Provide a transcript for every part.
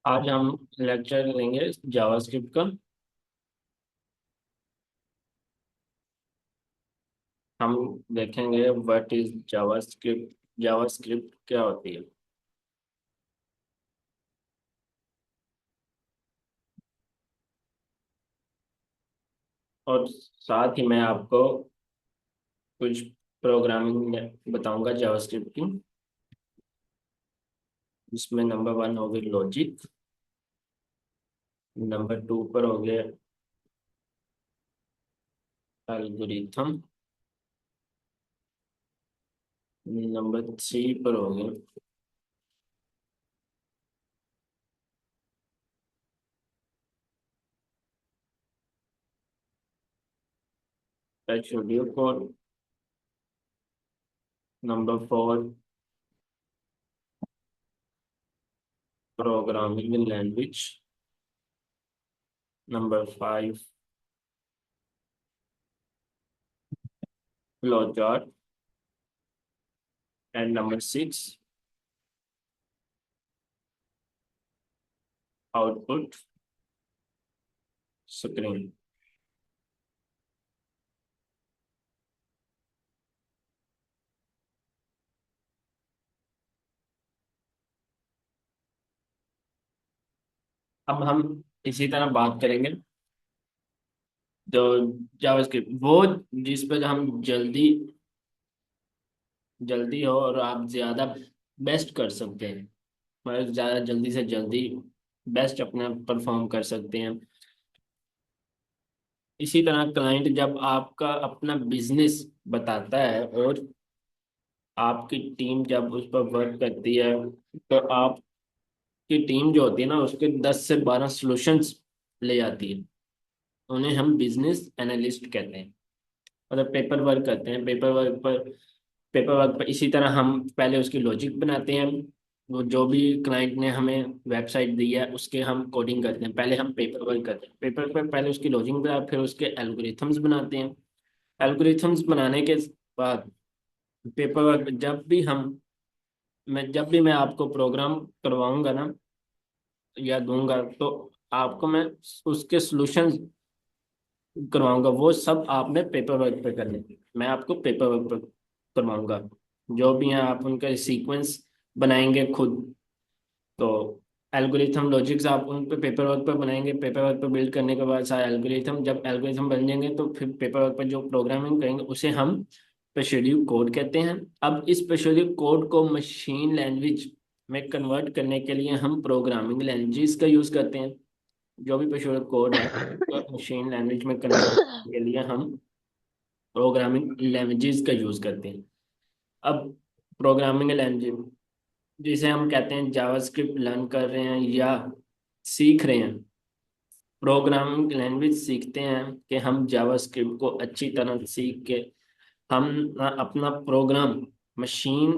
आज हम लेक्चर लेंगे जावास्क्रिप्ट का। हम देखेंगे व्हाट इज जावास्क्रिप्ट, जावास्क्रिप्ट क्या होती है। और साथ ही मैं आपको कुछ प्रोग्रामिंग बताऊंगा जावास्क्रिप्ट की, जिसमें नंबर वन हो गई लॉजिक, नंबर टू पर हो गया एल्गोरिथम, नंबर थ्री पर हो गया studio code, number four programming language, number five flowchart, and number six output screen. अब हम इसी तरह बात करेंगे तो जावास्क्रिप्ट वो जिस पर हम जल्दी जल्दी हो और आप ज्यादा बेस्ट कर सकते हैं, मतलब ज्यादा जल्दी से जल्दी बेस्ट अपना परफॉर्म कर सकते हैं। इसी तरह क्लाइंट जब आपका अपना बिजनेस बताता है और आपकी टीम जब उस पर वर्क करती है, तो आपकी टीम जो होती है ना, उसके 10 से 12 सॉल्यूशंस ले आती है। उन्हें हम बिजनेस एनालिस्ट कहते हैं। मतलब पेपर वर्क करते हैं, पेपर वर्क पर इसी तरह हम पहले उसकी लॉजिक बनाते हैं। वो जो भी क्लाइंट ने हमें वेबसाइट दी है उसके हम कोडिंग करते हैं। पहले हम पेपर वर्क करते हैं, पेपर पर पहले उसकी लॉजिक बना, फिर उसके एल्गोरिथम्स बनाते हैं। एल्गोरिथम्स बनाने के बाद पेपर वर्क जब भी मैं आपको प्रोग्राम करवाऊंगा ना या दूंगा, तो आपको मैं उसके सॉल्यूशंस करवाऊंगा। वो सब आपने पेपर वर्क पे करने हैं। मैं आपको पेपर वर्क पे करवाऊंगा। जो भी है आप उनका सीक्वेंस बनाएंगे खुद। तो एल्गोरिथम लॉजिक्स आप उन पे पेपर वर्क पे बनाएंगे। पेपर वर्क पे बिल्ड करने के बाद सारे एल्गोरिथम, जब एल्गोरिथम बन जाएंगे तो फिर पेपर वर्क पे जो प्रोग्रामिंग करेंगे उसे हम स्पेशली कोड कहते हैं। अब इस स्पेशली कोड को मशीन लैंग्वेज में कन्वर्ट करने के लिए हम प्रोग्रामिंग लैंग्वेज का यूज करते हैं। जो भी पेशेवर कोड है उसको मशीन लैंग्वेज में कन्वर्ट करने के लिए हम प्रोग्रामिंग लैंग्वेजेस का यूज करते हैं। अब प्रोग्रामिंग लैंग्वेज जिसे हम कहते हैं जावास्क्रिप्ट लर्न कर रहे हैं या सीख रहे हैं। प्रोग्रामिंग लैंग्वेज सीखते हैं कि हम जावास्क्रिप्ट को अच्छी तरह सीख के हम अपना प्रोग्राम मशीन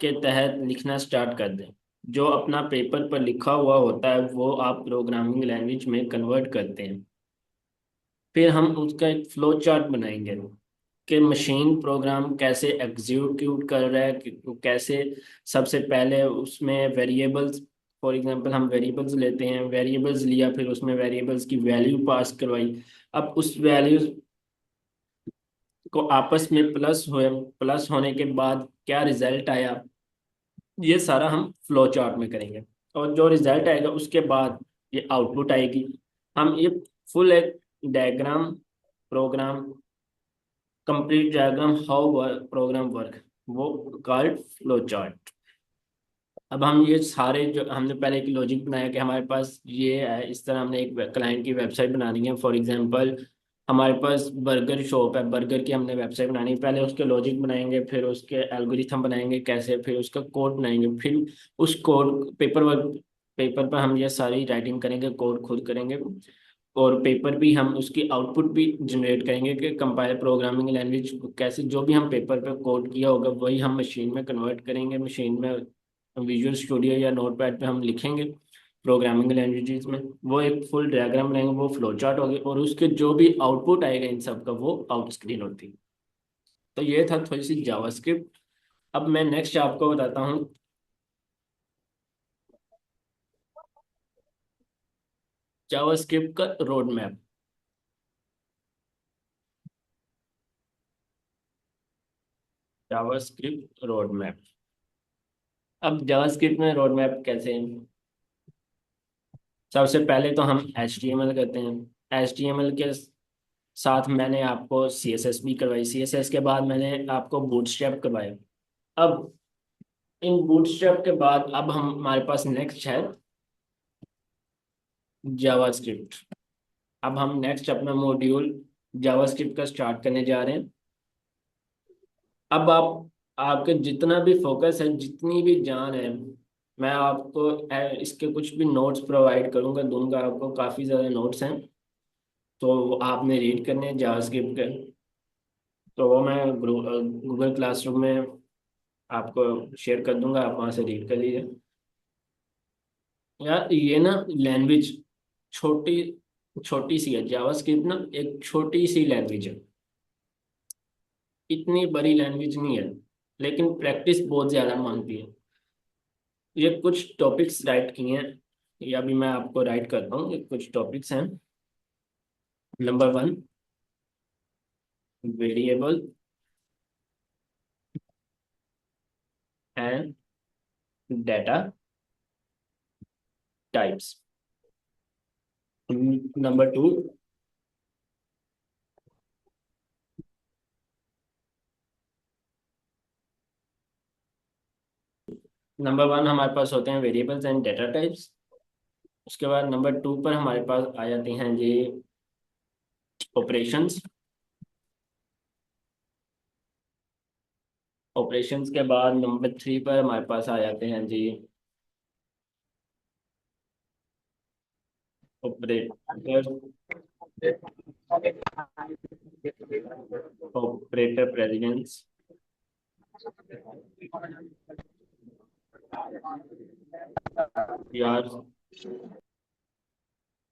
के तहत लिखना स्टार्ट कर दें। जो अपना पेपर पर लिखा हुआ होता है वो आप प्रोग्रामिंग लैंग्वेज में कन्वर्ट करते हैं। फिर हम उसका एक फ्लो चार्ट बनाएंगे कि मशीन प्रोग्राम कैसे एग्जीक्यूट कर रहा है, कैसे सबसे पहले उसमें वेरिएबल्स, फॉर एग्जांपल हम वेरिएबल्स लेते हैं, वेरिएबल्स लिया, फिर उसमें वेरिएबल्स की वैल्यू पास करवाई। अब उस वैल्यूज को आपस में प्लस होने के बाद क्या रिजल्ट आया, ये सारा हम फ्लो चार्ट में करेंगे। और जो रिजल्ट आएगा उसके बाद ये आउटपुट आएगी। हम ये फुल एक diagram, program complete diagram how program work, वो कॉल्ड फ्लो चार्ट। अब हम ये सारे जो हमने पहले एक लॉजिक बनाया कि हमारे पास ये है, इस तरह हमने एक क्लाइंट की वेबसाइट बनानी है। फॉर एग्जांपल हमारे पास बर्गर शॉप है, बर्गर की हमने वेबसाइट बनानी है। पहले उसके लॉजिक बनाएंगे, फिर उसके एल्गोरिथम बनाएंगे कैसे, फिर उसका कोड बनाएंगे, फिर उस कोड पेपर पर हम ये सारी राइटिंग करेंगे, कोड खुद करेंगे। और पेपर भी हम उसकी आउटपुट भी जनरेट करेंगे कि कंपाइलर प्रोग्रामिंग लैंग्वेज कैसे, जो भी हम पेपर पे कोड किया होगा वही हम मशीन में कन्वर्ट करेंगे। मशीन में विजुअल स्टूडियो या नोटपैड पे हम लिखेंगे प्रोग्रामिंग लैंग्वेजेस में। वो एक फुल डायग्राम बनाएंगे, वो फ्लो चार्ट होगी, और उसके जो भी आउटपुट आएगा इन सब का वो आउट स्क्रीन होती है। तो ये था थोड़ी सी जावास्क्रिप्ट। अब मैं नेक्स्ट आपको बताता हूँ जावास्क्रिप्ट का road map. JavaScript road map. अब जावास्क्रिप्ट में रोड मैप कैसे है? सबसे पहले तो हम HTML करते हैं। HTML के साथ मैंने आपको CSS भी करवाई, CSS के बाद मैंने आपको बूटस्ट्रैप करवाया। अब इन बूटस्ट्रैप के बाद अब हम हमारे पास नेक्स्ट है जावास्क्रिप्ट। अब हम नेक्स्ट अपना मॉड्यूल जावास्क्रिप्ट का स्टार्ट करने जा रहे हैं। अब आप, आपके जितना भी फोकस है, जितनी भी जान है, मैं आपको इसके कुछ भी नोट्स प्रोवाइड करूंगा, दूंगा आपको। काफ़ी ज़्यादा नोट्स हैं, तो वो आपने रीड करने हैं जावास्क्रिप्ट के। तो वो मैं गूगल क्लासरूम में आपको शेयर कर दूंगा, आप वहाँ से रीड कर लीजिए। यार ये ना लैंग्वेज छोटी छोटी सी है। जावास्क्रिप्ट ना एक छोटी सी लैंग्वेज है, इतनी बड़ी लैंग्वेज नहीं है, लेकिन प्रैक्टिस बहुत ज़्यादा मांगती है। ये कुछ टॉपिक्स राइट किए हैं, या भी मैं आपको राइट करता हूँ। ये कुछ टॉपिक्स हैं। Number 1, variable and data types. Number 2, number 1 हमारे पास होते हैं वेरिएबल्स एंड डेटा टाइप्स। उसके बाद नंबर 2 पर हमारे पास आ जाते हैं जी ऑपरेशंस। ऑपरेशंस के बाद नंबर 3 पर हमारे पास आ जाते हैं जी ऑपरेटर। Operator precedence. यार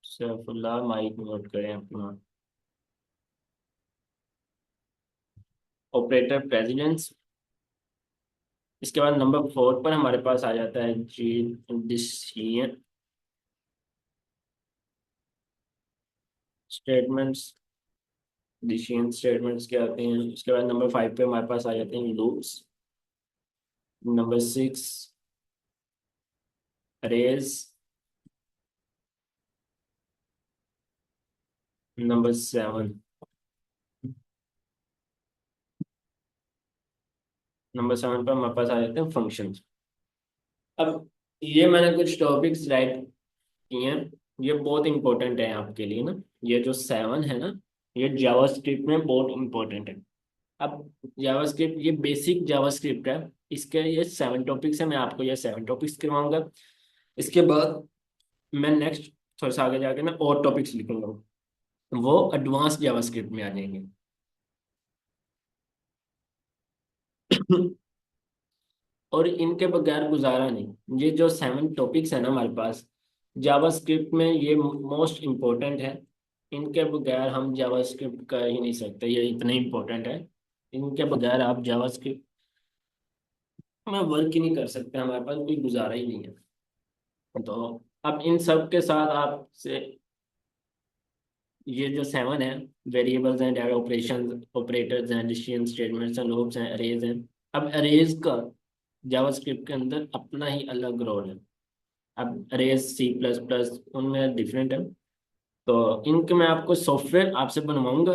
सैफुल्लाह माइक नोट करें अपना। Operator precedence. इसके बाद नंबर 4 पर हमारे पास आ जाता है जी डिसीजन स्टेटमेंट्स। डिसीजन स्टेटमेंट्स क्या आते हैं? उसके बाद नंबर 5 पे हमारे पास आ जाते हैं loops. Number 6, arrays. Number 7, number 7 पर हमारे पास आ जाते हैं फंक्शंस। अब ये मैंने कुछ टॉपिक्स राइट किए हैं, ये बहुत इंपॉर्टेंट है आपके लिए ना। ये जो 7 है ना, ये जावास्क्रिप्ट में बहुत इंपॉर्टेंट है। अब जावास्क्रिप्ट ये बेसिक जावास्क्रिप्ट है। इसके ये 7 टॉपिक्स है, मैं आपको ये 7 टॉपिक्स करवाऊंगा। इसके बाद मैं नेक्स्ट थोड़ा सा आगे जाके ना और टॉपिक्स लिखूंगा, वो एडवांस जावास्क्रिप्ट में आ जाएंगे। और इनके बगैर गुजारा नहीं। ये जो 7 टॉपिक्स है ना हमारे पास जावास्क्रिप्ट में, ये मोस्ट इम्पोर्टेंट है। इनके बगैर हम जावास्क्रिप्ट कर ही नहीं सकते, ये इतने इम्पोर्टेंट है। इनके बगैर आप जावास्क्रिप्ट में वर्क ही नहीं कर सकते, हमारे पास कोई गुजारा ही नहीं है। तो अब इन सब के साथ आपसे ये जो 7 है, वेरिएबल्स हैं, डाटा ऑपरेशन, ऑपरेटर्स हैं, डिसीजन स्टेटमेंट्स हैं, लूप्स हैं, अरेज हैं। अब अरेज का जावास्क्रिप्ट के अंदर अपना ही अलग रोल है। अब अरेज C++ उनमें डिफरेंट है। तो इनके मैं आपको सॉफ्टवेयर आपसे बनवाऊंगा,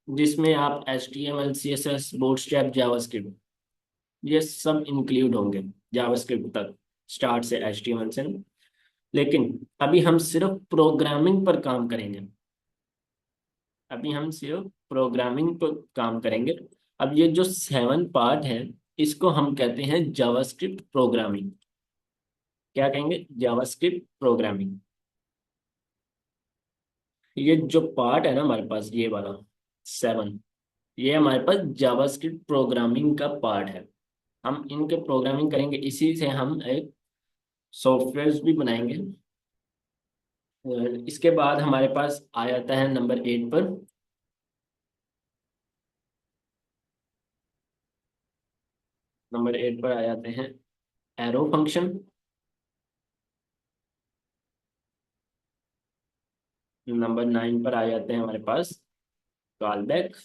जिसमें आप HTML CSS बूटस्ट्रैप जावास्क्रिप्ट ये सब इंक्लूड होंगे जावास्क्रिप्ट तक, स्टार्ट से HTML से। लेकिन अभी हम सिर्फ प्रोग्रामिंग पर काम करेंगे। अभी हम सिर्फ प्रोग्रामिंग पर काम करेंगे। अब ये जो 7 पार्ट है, इसको हम कहते हैं जावास्क्रिप्ट प्रोग्रामिंग। क्या कहेंगे? JavaScript programming. ये जो पार्ट है ना हमारे पास, ये वाला 7, ये हमारे पास जावास्क्रिप्ट प्रोग्रामिंग का पार्ट है। हम इनके प्रोग्रामिंग करेंगे, इसी से हम एक सॉफ्टवेयर भी बनाएंगे। और इसके बाद हमारे पास आ जाता है नंबर 8 पर। नंबर 8 पर आ जाते हैं एरो फंक्शन। नंबर 9 पर आ जाते हैं हमारे पास कॉल बैक।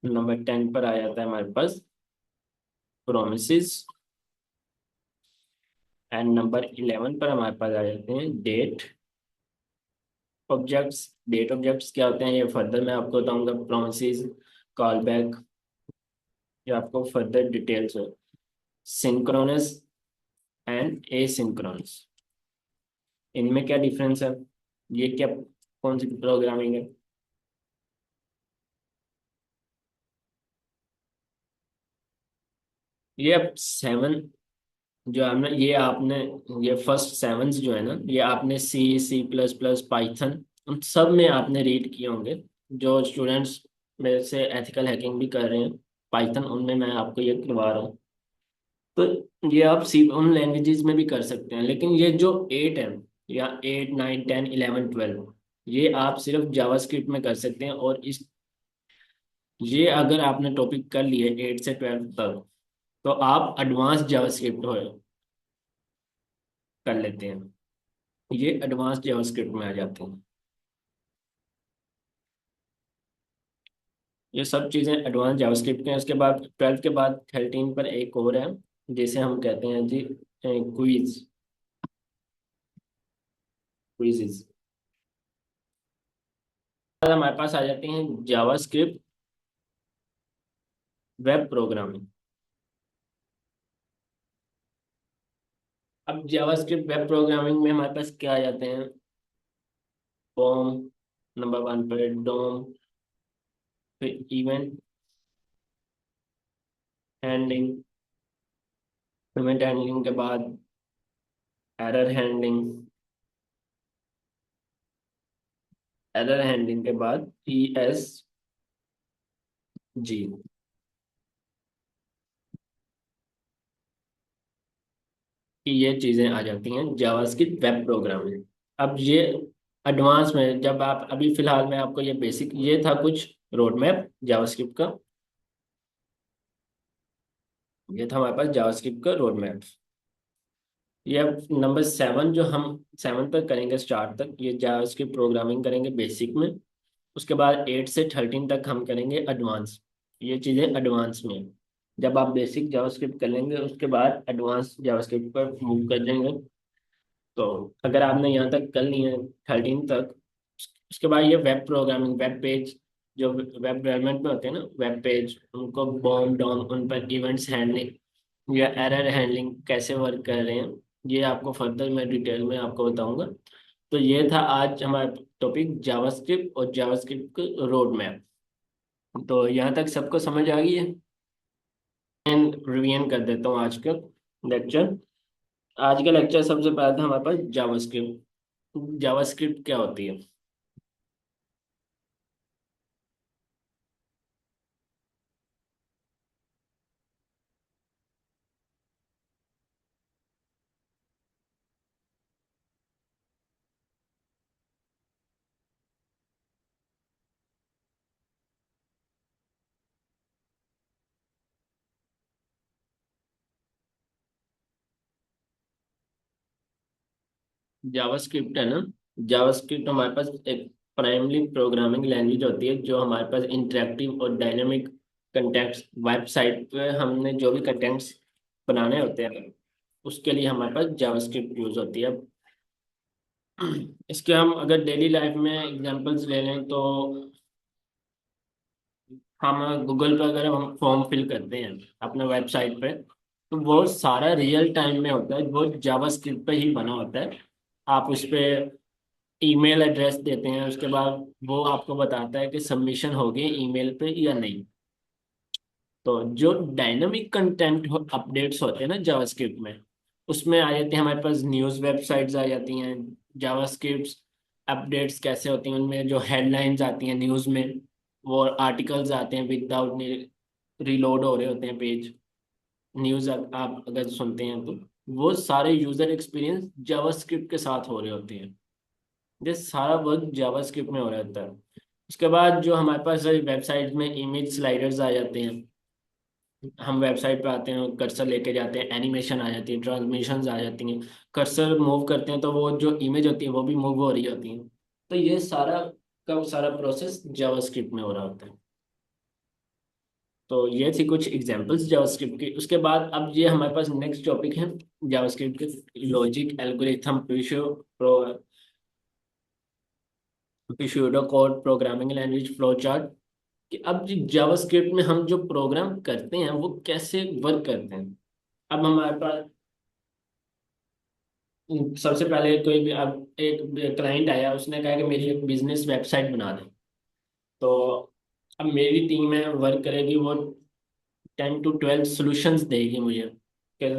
नंबर 10 पर आ जाता है हमारे पास प्रोमिस। एंड नंबर 11 पर हमारे पास आ जाते हैं डेट ऑब्जेक्ट्स। डेट ऑब्जेक्ट्स क्या होते हैं ये फर्दर मैं आपको बताऊंगा। प्रोमिस, कॉल बैक, ये आपको फर्दर डिटेल्स हो। सिंक्रोनस एंड एसिंक्रोनस, इनमें क्या डिफरेंस है, ये क्या, कौन सी प्रोग्रामिंग है। ये अब 7 जो आपने ये फर्स्ट 7 जो है ना, ये आपने C++, पाइथन, उन सब में आपने रीड किए होंगे। जो स्टूडेंट्स मेरे से एथिकल हैकिंग भी कर रहे हैं पाइथन, उनमें मैं आपको ये करवा रहा हूँ। तो ये आप सी उन लैंग्वेजेस में भी कर सकते हैं, लेकिन ये जो 8 है, या 8, 9, 10, 11, 12, ये आप सिर्फ जावास्क्रिप्ट में कर सकते हैं। और इस ये अगर आपने टॉपिक कर लिए 8 से 12 तक, तो आप एडवांस जावास्क्रिप्ट हो कर लेते हैं। ये एडवांस जावास्क्रिप्ट में आ जाते हैं। ये सब चीज़ें एडवांस जावास्क्रिप्ट के हैं। उसके बाद 12 के बाद 13 पर एक और है, जिसे हम कहते हैं जी क्विज क्विजेज। हमारे पास आ जाती हैं जावास्क्रिप्ट वेब प्रोग्रामिंग। अब जावास्क्रिप्ट वेब प्रोग्रामिंग में हमारे पास क्या आ जाते हैं। फॉर्म, नंबर 1 पर डोम, फिर इवेंट हैंडलिंग, इवेंट हैंडलिंग के बाद एरर हैंडलिंग, एरर हैंडलिंग के बाद ESG। ये चीज़ें आ जाती हैं जावास्क्रिप्ट वेब प्रोग्रामिंग। अब ये एडवांस में, जब आप अभी फिलहाल में आपको ये बेसिक, ये था कुछ रोड मैप जावास्क्रिप्ट का। ये था हमारे पास जावास्क्रिप्ट का रोड मैप। ये अब नंबर 7 जो हम 7 पर करेंगे स्टार्ट तक, ये जावास्क्रिप्ट प्रोग्रामिंग करेंगे बेसिक में। उसके बाद 8 से 13 तक हम करेंगे एडवांस। ये चीज़ें एडवांस में हैं। जब आप बेसिक जावास्क्रिप्ट कर लेंगे, उसके बाद एडवांस जावास्क्रिप्ट पर मूव कर जाएंगे। तो अगर आपने यहाँ तक कर ली है 13 तक, उसके बाद ये वेब प्रोग्रामिंग, वेब पेज, जो वेब डेवलपमेंट में होते हैं ना, वेब पेज, उनको बॉम डाउन, उन पर इवेंट्स हैंडलिंग या एरर हैंडलिंग कैसे वर्क कर रहे हैं, ये आपको फर्दर मैं डिटेल में आपको बताऊंगा। तो ये था आज हमारा टॉपिक जावास्क्रिप्ट और जावास्क्रिप्ट रोड मैप। तो यहाँ तक सबको समझ आ गई है। रिवीजन कर देता हूँ आज का लेक्चर। आज का लेक्चर सबसे पहले था हमारे पास जावास्क्रिप्ट। जावास्क्रिप्ट क्या होती है। जावास्क्रिप्ट है ना, जावास्क्रिप्ट हमारे पास एक प्राइमरी प्रोग्रामिंग लैंग्वेज होती है, जो हमारे पास इंटरेक्टिव और डायनेमिक कंटेंट्स, वेबसाइट पे हमने जो भी कंटेंट्स बनाने होते हैं, उसके लिए हमारे पास जावास्क्रिप्ट यूज होती है। इसके हम अगर डेली लाइफ में एग्जांपल्स ले लें, तो हम गूगल पर अगर हम फॉर्म फिल करते हैं अपने वेबसाइट पे, तो वो सारा रियल टाइम में होता है, वो जावास्क्रिप्ट पे ही बना होता है। आप उस पे ईमेल एड्रेस देते हैं, उसके बाद वो आपको बताता है कि सबमिशन हो गई ईमेल पे या नहीं। तो जो डायनामिक कंटेंट अपडेट्स होते हैं ना जावास्क्रिप्ट में, उसमें आ जाते हैं हमारे पास न्यूज़ वेबसाइट्स आ जाती हैं। जावास्क्रिप्ट अपडेट्स कैसे होती हैं, उनमें जो हेडलाइंस आती हैं न्यूज़ में, वो आर्टिकल्स आते हैं विदाउट रीलोड हो रहे होते हैं पेज। न्यूज़ आप अगर सुनते हैं तो वो सारे यूज़र एक्सपीरियंस जावास्क्रिप्ट के साथ हो रहे होते हैं। ये सारा वर्क जावास्क्रिप्ट में हो रहा होता है। उसके बाद जो हमारे पास वेबसाइट में इमेज स्लाइडर्स आ जाते हैं, हम वेबसाइट पे आते हैं, कर्सर लेके जाते हैं, एनिमेशन आ जाती है, ट्रांसमिशंस आ जाती हैं, कर्सर मूव करते हैं तो वो जो इमेज होती है वो भी मूव हो रही होती है। तो ये सारा का सारा प्रोसेस जावास्क्रिप्ट में हो रहा होता है। तो ये थी कुछ एग्जांपल्स जावास्क्रिप्ट की। उसके बाद अब ये हमारे पास नेक्स्ट टॉपिक है जावास्क्रिप्ट के, logic algorithm pro code programming language flow chart. कि अब जावास्क्रिप्ट में हम जो प्रोग्राम करते हैं वो कैसे वर्क करते हैं। अब हमारे पास सबसे पहले कोई भी अब एक क्लाइंट आया, उसने कहा कि मेरी एक बिजनेस वेबसाइट बना दे। तो अब मेरी टीम में वर्क करेगी, वो 10 to 12 सॉल्यूशंस देगी मुझे कि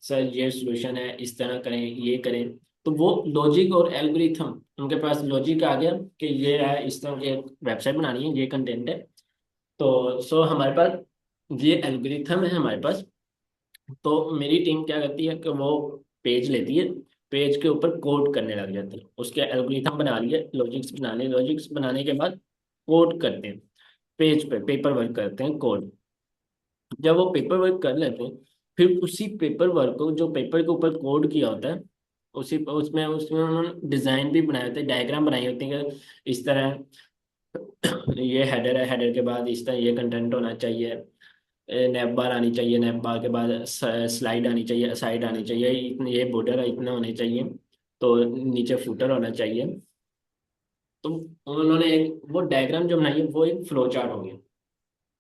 सर ये सॉल्यूशन है, इस तरह करें, ये करें। तो वो लॉजिक और एल्गोरिथम, उनके पास लॉजिक आ गया कि ये है, इस तरह की एक वेबसाइट बनानी है, ये कंटेंट है। तो सो हमारे पास ये एल्गोरिथम है हमारे पास। तो मेरी टीम क्या करती है कि वो पेज लेती है, पेज के ऊपर कोड करने लग जाती है, उसके एल्गोरिथम बना लिए, लॉजिक्स बना लिए, लॉजिक्स बनाने के बाद कोड करते हैं, पेज पे पेपर वर्क करते हैं कोड। जब वो पेपर वर्क कर लेते हैं, फिर उसी पेपर वर्क को, जो पेपर के ऊपर कोड किया होता है, उसी उसमें उसमें उन्होंने डिजाइन भी बनाए होते हैं, डायग्राम बनाई होती है कि इस तरह ये हेडर है, हेडर के बाद इस तरह ये कंटेंट होना चाहिए, नैप बार आनी चाहिए, नैप बार के बाद स्लाइड आनी चाहिए, साइड आनी चाहिए, इतने ये बॉर्डर है, इतना होने चाहिए, तो नीचे फुटर होना चाहिए। तो उन्होंने एक वो डायग्राम जो बनाई है वो एक फ्लो चार्ट हो गया।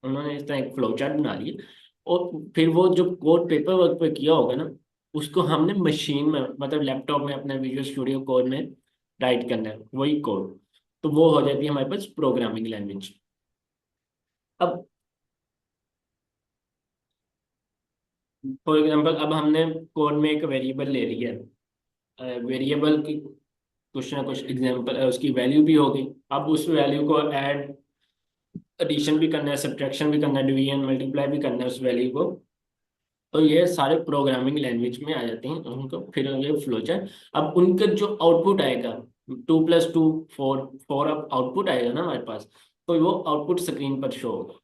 उन्होंने इस तरह एक फ्लो चार्ट बना लिया, और फिर वो जो कोड पेपर वर्क पे किया होगा ना, उसको हमने मशीन में, मतलब लैपटॉप में, अपने विजुअल स्टूडियो कोड में राइट करना है वही कोड। तो वो हो जाती है हमारे पास प्रोग्रामिंग लैंग्वेज। अब फॉर एग्जांपल, अब हमने कोड में एक वेरिएबल ले ली है, वेरिएबल की कुछ ना कुछ एग्जांपल, उसकी वैल्यू भी हो गई। अब उस वैल्यू को ऐड, एडिशन भी करना है, सब्ट्रैक्शन भी करना है, डिवीजन मल्टीप्लाई भी करना है उस वैल्यू को। तो ये सारे प्रोग्रामिंग लैंग्वेज में आ जाते हैं उनको, फिर ये फ्लो चार्ट। अब उनका जो आउटपुट आएगा, 2 + 2 4, 4 अब आउटपुट आएगा ना हमारे पास, तो वो आउटपुट स्क्रीन पर शो होगा।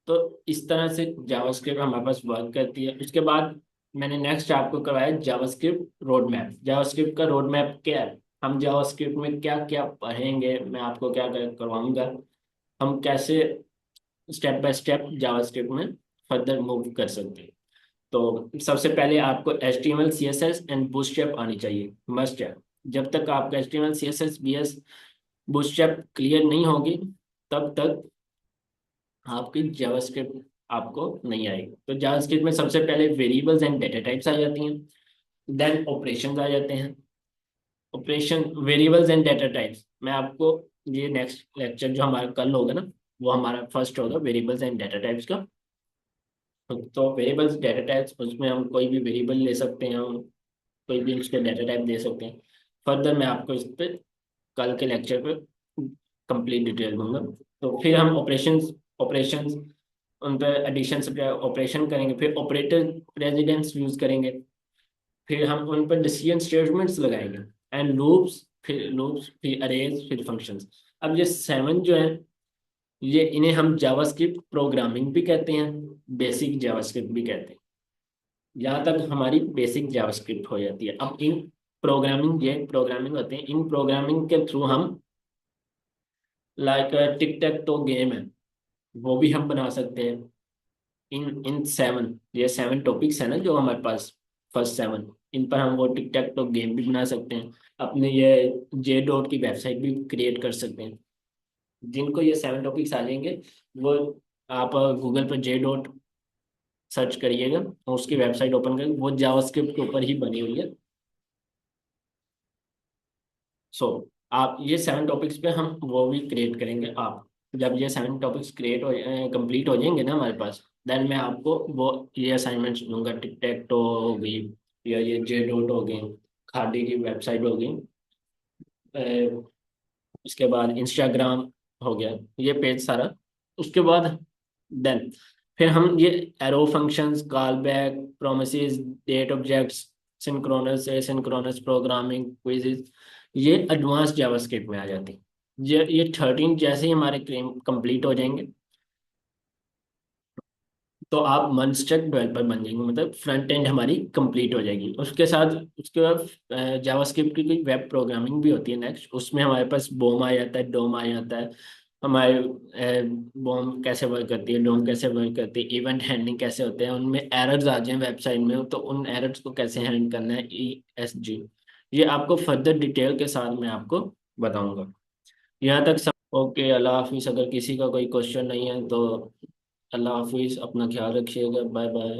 तो इस तरह से जावास्क्रिप्ट हमारे पास वर्क करती है। उसके बाद मैंने नेक्स्ट आपको करवाया जावास्क्रिप्ट रोड मैप। जावास्क्रिप्ट का रोड मैप क्या है, हम जावास्क्रिप्ट में क्या क्या पढ़ेंगे, मैं आपको क्या क्या करवाऊंगा, हम कैसे स्टेप बाय स्टेप जावास्क्रिप्ट में फर्दर मूव कर सकते हैं। तो सबसे पहले आपको HTML CSS एंड बूटस्ट्रैप आनी चाहिए, मस्ट है। जब तक आपका HTML CSS BS bootstrap clear नहीं होगी, तब तक आपकी जावास्क्रिप्ट आपको नहीं आएगी। तो जावास्क्रिप्ट में सबसे पहले वेरिएबल्स एंड डेटा टाइप्स आ जाती हैं, देन ऑपरेशंस आ जाते हैं। Operation, variables and data types, मैं आपको ये नेक्स्ट लेक्चर जो हमारा कल होगा ना, वो हमारा फर्स्ट होगा वेरिएबल्स एंड डेटा टाइप्स का। तो वेरिएबल्स डेटा टाइप्स, उसमें हम कोई भी वेरिएबल ले सकते हैं, हम कोई भी उसके डाटा टाइप दे सकते हैं। फर्दर मैं आपको इस पे कल के लेक्चर पे कंप्लीट डिटेल दूंगा। तो फिर हम ऑपरेशंस ऑपरेशंस उन पर एडिशन से ऑपरेशन करेंगे, फिर ऑपरेटर प्रेसिडेंस यूज करेंगे, फिर हम उन पर डिसीजन स्टेटमेंट्स लगाएंगे, एंड लूप्स, फिर अरेज, फिर फंक्शंस। अब ये 7 जो है, ये इन्हें हम जावास्क्रिप्ट प्रोग्रामिंग भी कहते हैं, बेसिक जावास्क्रिप्ट भी कहते हैं। यहाँ तक हमारी बेसिक जावास्क्रिप्ट हो जाती है। अब इन प्रोग्रामिंग, ये प्रोग्रामिंग होते हैं, इन प्रोग्रामिंग के थ्रू हम, लाइक टिक टैक तो गेम है, वो भी हम बना सकते हैं। इन इन 7, ये 7 टॉपिक्स है ना जो हमारे पास, फर्स्ट 7, इन पर हम वो टिक टैक तो गेम भी बना सकते हैं, अपने ये जे डॉट की वेबसाइट भी क्रिएट कर सकते हैं। जिनको ये 7 टॉपिक्स आ जाएंगे, वो आप गूगल पर जे डॉट सर्च करिएगा और उसकी वेबसाइट ओपन करिए, वो जावास्क्रिप्ट के ऊपर ही बनी हुई है। सो आप ये 7 टॉपिक्स पे हम वो भी क्रिएट करेंगे। आप जब ये 7 टॉपिक्स क्रिएट हो, कंप्लीट हो जाएंगे ना हमारे पास, देन मैं आपको वो ये असाइनमेंट्स दूंगा, टिक टैक तो हो गई, या ये जे डॉट हो गई, खादी की वेबसाइट हो गई, उसके बाद इंस्टाग्राम हो गया, ये पेज सारा। उसके बाद देन फिर हम ये arrow functions, call back, promises, date objects, synchronous asynchronous programming, quizzes, ये एडवांस जावास्क्रिप्ट में आ जाती हैं। ये 13 जैसे ही हमारे क्लेम कंप्लीट हो जाएंगे, तो आप वन स्टैक डेवलपर बन जाएंगे, मतलब फ्रंट एंड हमारी कंप्लीट हो जाएगी। उसके साथ उसके बाद जावास्क्रिप्ट की वेब प्रोग्रामिंग भी होती है नेक्स्ट। उसमें हमारे पास बोम आ जाता है, डोम आ जाता है। हमारे बोम कैसे वर्क करती है, डोम कैसे वर्क करती है, इवेंट हैंडलिंग कैसे होते हैं, उनमें एरर्स आ जाए वेबसाइट में तो उन एरर्स को कैसे हैंडल करना है, ESG। ये आपको फर्दर डिटेल के साथ मैं आपको बताऊंगा। यहाँ तक सब ओके। अल्लाह हाफिज़। अगर किसी का कोई क्वेश्चन नहीं है तो अल्लाह हाफिज़, अपना ख्याल रखिएगा, बाय बाय।